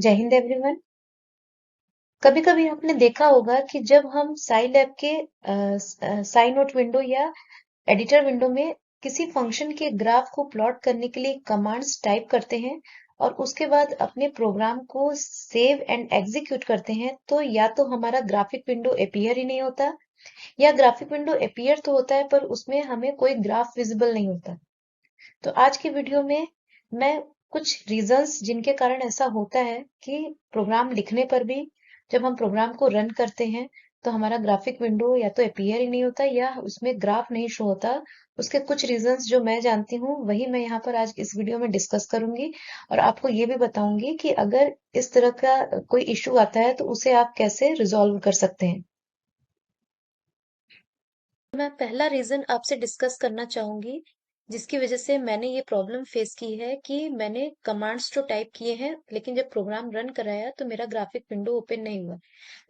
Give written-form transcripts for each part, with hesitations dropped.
जय हिंद एवरीवन। कभी कभी आपने देखा होगा कि जब हम साइलैब के साई नोट विंडो या एडिटर विंडो में किसी फंक्शन के ग्राफ को प्लॉट करने के लिए कमांड्स टाइप करते हैं और उसके बाद अपने प्रोग्राम को सेव एंड एग्जीक्यूट करते हैं, तो या तो हमारा ग्राफिक विंडो अपीयर ही नहीं होता, या ग्राफिक विंडो अपीयर तो होता है पर उसमें हमें कोई ग्राफ विजिबल नहीं होता। तो आज की वीडियो में मैं कुछ रीजंस जिनके कारण ऐसा होता है कि प्रोग्राम लिखने पर भी जब हम प्रोग्राम को रन करते हैं तो हमारा ग्राफिक विंडो या तो अपीयर ही नहीं होता या उसमें ग्राफ नहीं शो होता। उसके कुछ रीजंस जो मैं जानती हूँ वही मैं यहाँ पर आज इस वीडियो में डिस्कस करूंगी, और आपको ये भी बताऊंगी कि अगर इस तरह का कोई इश्यू आता है तो उसे आप कैसे रिजॉल्व कर सकते हैं। मैं पहला रीजन आपसे डिस्कस करना चाहूंगी जिसकी वजह से मैंने ये प्रॉब्लम फेस की है कि मैंने कमांड्स तो टाइप किए हैं लेकिन जब प्रोग्राम रन कराया तो मेरा ग्राफिक विंडो ओपन नहीं हुआ।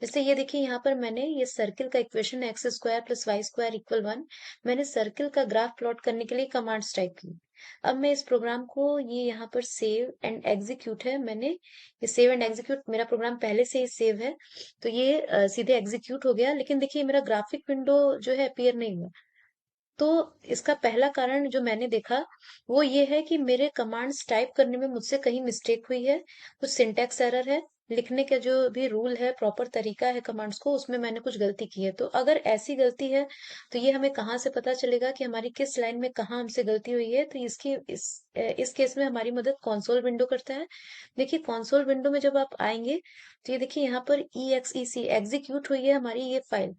जैसे ये देखिए, यहाँ पर मैंने ये सर्किल का equation x square plus y square equal 1, मैंने सर्किल का ग्राफ प्लॉट करने के लिए कमांड्स टाइप की। अब मैं इस प्रोग्राम को, ये यहाँ पर सेव एंड एग्जीक्यूट है, मैंने ये सेव एंड एग्जीक्यूट, मेरा प्रोग्राम पहले से ही सेव है तो ये सीधे एग्जीक्यूट हो गया, लेकिन देखिए मेरा ग्राफिक विंडो जो है अपीयर नहीं हुआ। तो इसका पहला कारण जो मैंने देखा वो ये है कि मेरे कमांड्स टाइप करने में मुझसे कहीं मिस्टेक हुई है, कुछ सिंटैक्स एरर है, लिखने का जो भी रूल है, प्रॉपर तरीका है कमांड्स को, उसमें मैंने कुछ गलती की है। तो अगर ऐसी गलती है तो ये हमें कहाँ से पता चलेगा कि हमारी किस लाइन में कहाँ हमसे गलती हुई है? तो इस केस में हमारी मदद कंसोल विंडो करता है। देखिए कंसोल विंडो में जब आप आएंगे तो ये देखिए यहाँ पर EXEC एग्जीक्यूट हुई है हमारी ये फाइल,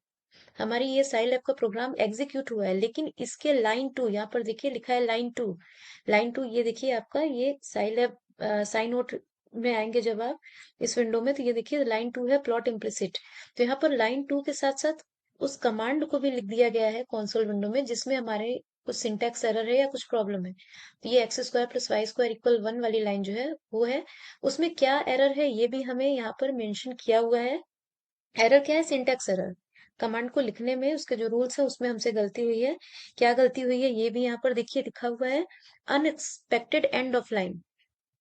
हमारी ये साइलैब का प्रोग्राम एग्जीक्यूट हुआ है, लेकिन इसके लाइन 2 यहाँ पर देखिए लिखा है लाइन 2। लाइन 2 ये देखिए आपका ये साइलैब साइन नोट में आएंगे जब आप इस विंडो में, तो ये देखिए लाइन 2 है प्लॉट इम्प्लिसिट। तो यहाँ पर लाइन 2 के साथ साथ उस कमांड को भी लिख दिया गया है कंसोल विंडो में जिसमें हमारे कुछ सिंटैक्स एरर है या कुछ प्रॉब्लम है। तो ये x square plus y square equal 1 वाली लाइन जो है वो है, उसमें क्या एरर है ये भी हमें यहाँ पर मेंशन किया हुआ है। एरर क्या है? Syntax error. कमांड को लिखने में उसके जो रूल्स है उसमें हमसे गलती हुई है। क्या गलती हुई है ये भी यहाँ पर देखिए लिखा हुआ है, unexpected end of line.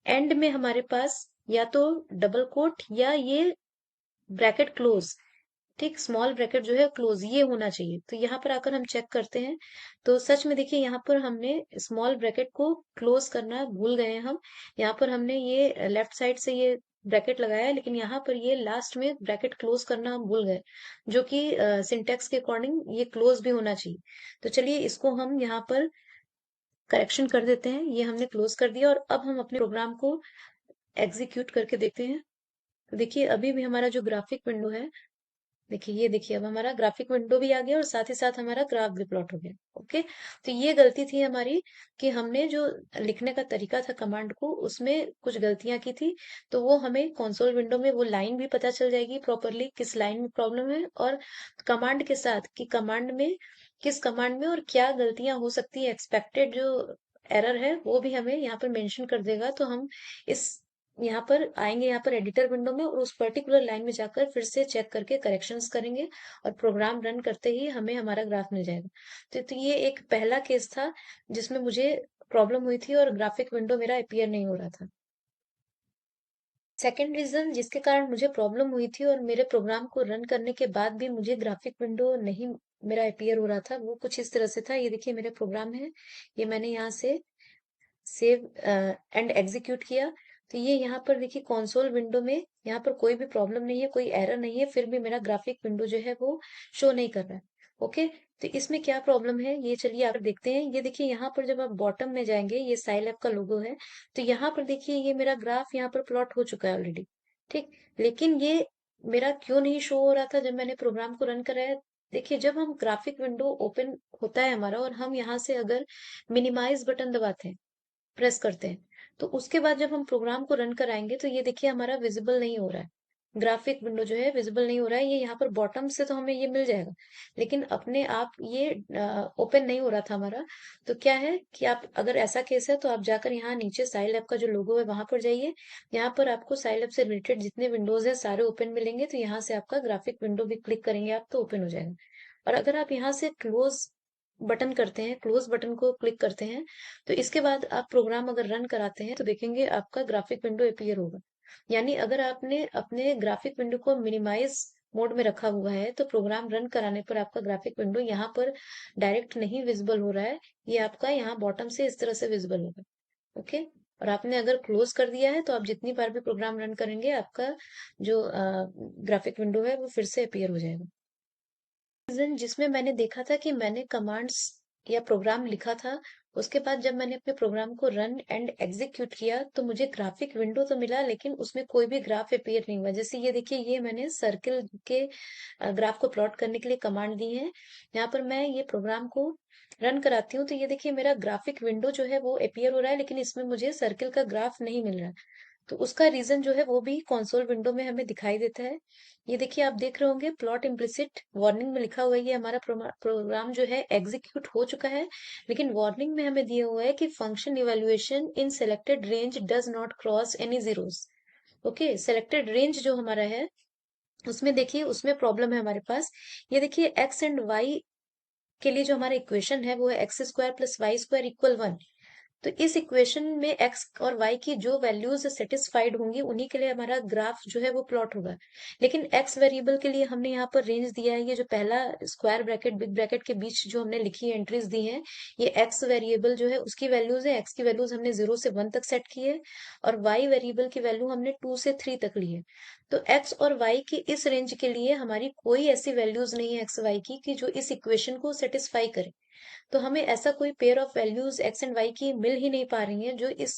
And में हमारे पास या तो डबल कोट या ये ब्रैकेट क्लोज, ठीक, स्मॉल ब्रैकेट जो है क्लोज ये होना चाहिए। तो यहाँ पर आकर हम चेक करते हैं तो सच में देखिए यहाँ पर हमने स्मॉल ब्रैकेट को क्लोज करना भूल गए हैं हम। यहाँ पर हमने ये लेफ्ट साइड से ये ब्रैकेट लगाया है, लेकिन यहाँ पर ये लास्ट में ब्रैकेट क्लोज करना हम भूल गए, जो कि सिंटेक्स के अकॉर्डिंग ये क्लोज भी होना चाहिए। तो चलिए इसको हम यहाँ पर करेक्शन कर देते हैं, ये हमने क्लोज कर दिया और अब हम अपने प्रोग्राम को एग्जीक्यूट करके देखते हैं। तो देखिए अभी भी हमारा जो ग्राफिक विंडो है, देखिए ये देखिए अब हमारा ग्राफिक विंडो भी आ गया और साथ ही साथ हमारा ग्राफ भी प्लॉट हो गया। ओके, तो ये गलती थी हमारी कि हमने जो लिखने का तरीका था कमांड को उसमें कुछ गलतियां की थी। तो वो हमें कंसोल विंडो में वो लाइन भी पता चल जाएगी प्रॉपरली किस लाइन में प्रॉब्लम है, और कमांड के साथ कि कमांड में किस कमांड में और क्या गलतियां हो सकती है, एक्सपेक्टेड जो एरर है वो भी हमें यहाँ पर मेंशन कर देगा। तो हम इस यहाँ पर आएंगे, यहाँ पर एडिटर विंडो में, और उस पर्टिकुलर लाइन में जाकर फिर से चेक करके करेक्शंस करेंगे और प्रोग्राम रन करते ही हमें हमारा ग्राफ मिल जाएगा। तो ये एक पहला केस था जिसमें मुझे प्रॉब्लम हुई थी और ग्राफिक विंडो मेरा अपीयर नहीं हो रहा था। सेकेंड रीजन जिसके कारण मुझे प्रॉब्लम हुई थी और मेरे प्रोग्राम को रन करने के बाद भी मुझे ग्राफिक विंडो नहीं मेरा अपीयर हो रहा था, वो कुछ इस तरह से था। ये देखिए मेरे प्रोग्राम है, ये मैंने यहाँ से सेव एंड एग्जीक्यूट किया। तो ये यहाँ पर देखिए कंसोल विंडो में यहाँ पर कोई भी प्रॉब्लम नहीं है, कोई एरर नहीं है, फिर भी मेरा ग्राफिक विंडो जो है वो शो नहीं कर रहा है। ओके, तो इसमें क्या प्रॉब्लम है ये चलिए आप देखते हैं। ये देखिए यहाँ पर जब आप बॉटम में जाएंगे, ये साइलैब का लोगो है, तो यहाँ पर देखिए ये मेरा ग्राफ यहाँ पर प्लॉट हो चुका है ऑलरेडी, ठीक, लेकिन ये मेरा क्यों नहीं शो हो रहा था जब मैंने प्रोग्राम को रन कराया? देखिए जब हम ग्राफिक विंडो ओपन होता है हमारा और हम यहाँ से अगर मिनिमाइज बटन दबाते हैं, प्रेस करते हैं, तो उसके बाद जब हम प्रोग्राम को रन कराएंगे तो ये देखिए हमारा विजिबल नहीं हो रहा है, ग्राफिक विंडो जो है विजिबल नहीं हो रहा है। ये यहाँ पर बॉटम से तो हमें ये मिल जाएगा, लेकिन अपने आप ये ओपन नहीं हो रहा था हमारा। तो क्या है कि आप अगर ऐसा केस है तो आप जाकर यहाँ नीचे साइलैब का जो लोगो है वहां पर जाइए, यहाँ पर आपको साइलैब से रिलेटेड जितने विंडोज है सारे ओपन मिलेंगे, तो यहाँ से आपका ग्राफिक विंडो भी क्लिक करेंगे आप तो ओपन हो जाएगा। और अगर आप यहाँ से क्लोज बटन करते हैं, क्लोज बटन को क्लिक करते हैं, तो इसके बाद आप प्रोग्राम अगर रन कराते हैं तो देखेंगे आपका ग्राफिक विंडो अपीयर होगा। यानी अगर आपने अपने ग्राफिक विंडो को मिनिमाइज मोड में रखा हुआ है तो प्रोग्राम रन कराने पर आपका ग्राफिक विंडो यहाँ पर डायरेक्ट नहीं विजिबल हो रहा है, ये आपका यहाँ बॉटम से इस तरह से विजिबल होगा। ओके। और आपने अगर क्लोज कर दिया है तो आप जितनी बार भी प्रोग्राम रन करेंगे आपका जो ग्राफिक विंडो है वो फिर से अपीयर हो जाएगा। रीजन जिसमें मैंने देखा था कि मैंने कमांड्स या प्रोग्राम लिखा था, उसके बाद जब मैंने अपने प्रोग्राम को रन एंड एग्जीक्यूट किया तो मुझे ग्राफिक विंडो तो मिला लेकिन उसमें कोई भी ग्राफ अपीयर नहीं हुआ। जैसे ये देखिए, ये मैंने सर्किल के ग्राफ को प्लॉट करने के लिए कमांड दी है। यहाँ पर मैं ये प्रोग्राम को रन कराती हूँ तो ये देखिए मेरा ग्राफिक विंडो जो है वो अपीयर हो रहा है, लेकिन इसमें मुझे सर्किल का ग्राफ नहीं मिल रहा है। तो उसका रीजन जो है वो भी कंसोल विंडो में हमें दिखाई देता है। ये देखिए, आप देख रहे होंगे प्लॉट इम्प्लिसिट वार्निंग में लिखा हुआ है, ये हमारा प्रोग्राम जो है एग्जीक्यूट हो चुका है, लेकिन वार्निंग में हमें दिया हुआ है कि function evaluation in selected range does not cross any zeros. Okay, selected range जो हमारा है उसमें देखिए उसमें प्रॉब्लम है हमारे पास। ये देखिए एक्स एंड वाई के लिए जो हमारा इक्वेशन है वो है x square plus y square equal 1। तो इस इक्वेशन में एक्स और वाई की जो वैल्यूज सेटिस्फाइड होंगी उन्हीं के लिए हमारा ग्राफ जो है वो प्लॉट होगा। लेकिन एक्स वेरिएबल के लिए हमने यहाँ पर रेंज दिया है, ये जो पहला स्क्वायर ब्रैकेट बिग ब्रैकेट के बीच जो हमने लिखी एंट्रीज दी हैं, ये एक्स वेरिएबल जो है उसकी वैल्यूज है। एक्स की वैल्यूज हमने 0 से 1 तक सेट की है और वाई वेरिएबल की वैल्यू हमने 2 से 3 तक ली है। तो एक्स और वाई की इस रेंज के लिए हमारी कोई ऐसी वैल्यूज नहीं है एक्स वाई की कि जो इस इक्वेशन को सेटिस्फाई करे। तो हमें ऐसा कोई pair of values x and y की मिल ही नहीं पा रही हैं जो इस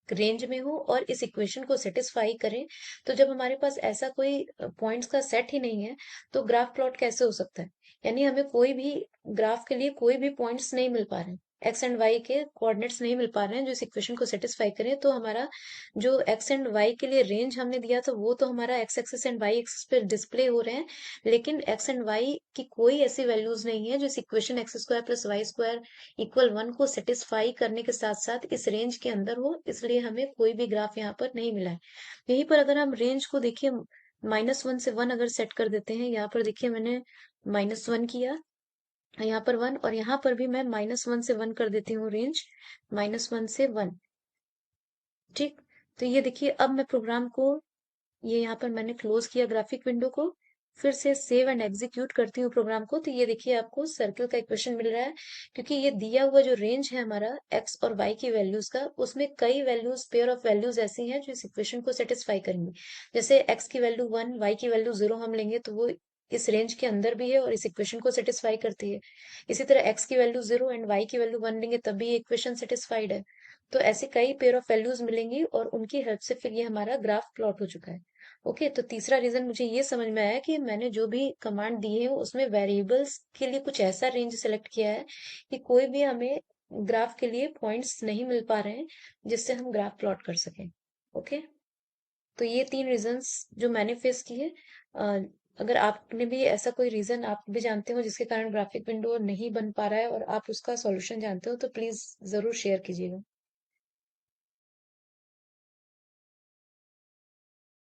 रेंज में हो और इस इक्वेशन को सेटिस्फाई करें। तो जब हमारे पास ऐसा कोई पॉइंट्स का सेट ही नहीं है तो ग्राफ प्लॉट कैसे हो सकता है? यानी हमें कोई भी ग्राफ के लिए कोई भी पॉइंट्स नहीं मिल पा रहे हैं, एक्स एंड वाई के कोऑर्डिनेट्स नहीं मिल पा रहे हैं जो इस इक्वेशन को सेटिस्फाई करें। तो हमारा जो एक्स एंड वाई के लिए रेंज हमने दिया था वो तो हमारा x axis and y axis पे डिस्प्ले हो रहे हैं, लेकिन एक्स एंड वाई की कोई ऐसी वैल्यूज नहीं है जो इस equation x square plus y square equal 1 को सेटिस्फाई करने के साथ साथ इस रेंज के अंदर हो, इसलिए हमें कोई भी ग्राफ यहाँ पर नहीं मिला है। यहीं पर अगर हम रेंज को देखिए, -1 से 1 अगर सेट कर देते हैं, यहाँ पर देखिए मैंने -1 किया, यहाँ पर 1, और यहाँ पर भी मैं -1 से 1 कर देती हूँ रेंज, -1 से 1। ठीक। तो ये देखिए अब मैं प्रोग्राम को, ये यहाँ पर मैंने क्लोज किया ग्राफिक विंडो को, फिर से सेव एंड एग्जीक्यूट करती हूँ प्रोग्राम को, तो ये देखिए आपको सर्कल का इक्वेशन मिल रहा है। क्योंकि ये दिया हुआ जो रेंज है हमारा एक्स और वाई की वैल्यूज का, उसमें कई वैल्यूज, पेयर ऑफ वैल्यूज ऐसी हैं जो इस इक्वेशन को सेटिस्फाई करेंगी। जैसे एक्स की वैल्यू 1, वाई की वैल्यू 0 हम लेंगे तो वो इस रेंज के अंदर भी है और इस इक्वेशन को सेटिस्फाई करती है। इसी तरह एक्स की वैल्यू 0 एंड वाई की वैल्यू 1 लेंगे तब भी ये इक्वेशन सेटिस्फाइड है। तो ऐसे कई पेयर ऑफ वैल्यूज मिलेंगी और उनकी हेल्प से फिर ये हमारा ग्राफ प्लॉट हो चुका है। ओके, तो तीसरा रीजन मुझे ये समझ में आया कि मैंने जो भी कमांड दी है उसमें वेरिएबल्स के लिए कुछ ऐसा रेंज सेलेक्ट किया है कि कोई भी हमें ग्राफ के लिए पॉइंट्स नहीं मिल पा रहे हैं जिससे हम ग्राफ प्लॉट कर सकें। ओके, तो ये 3 रीजंस जो मैंने फेस किए। अ, अगर आपने भी ऐसा कोई रीजन आप भी जानते हो जिसके कारण ग्राफिक विंडो नहीं बन पा रहा है और आप उसका सॉल्यूशन जानते हो तो प्लीज जरूर शेयर कीजिएगा।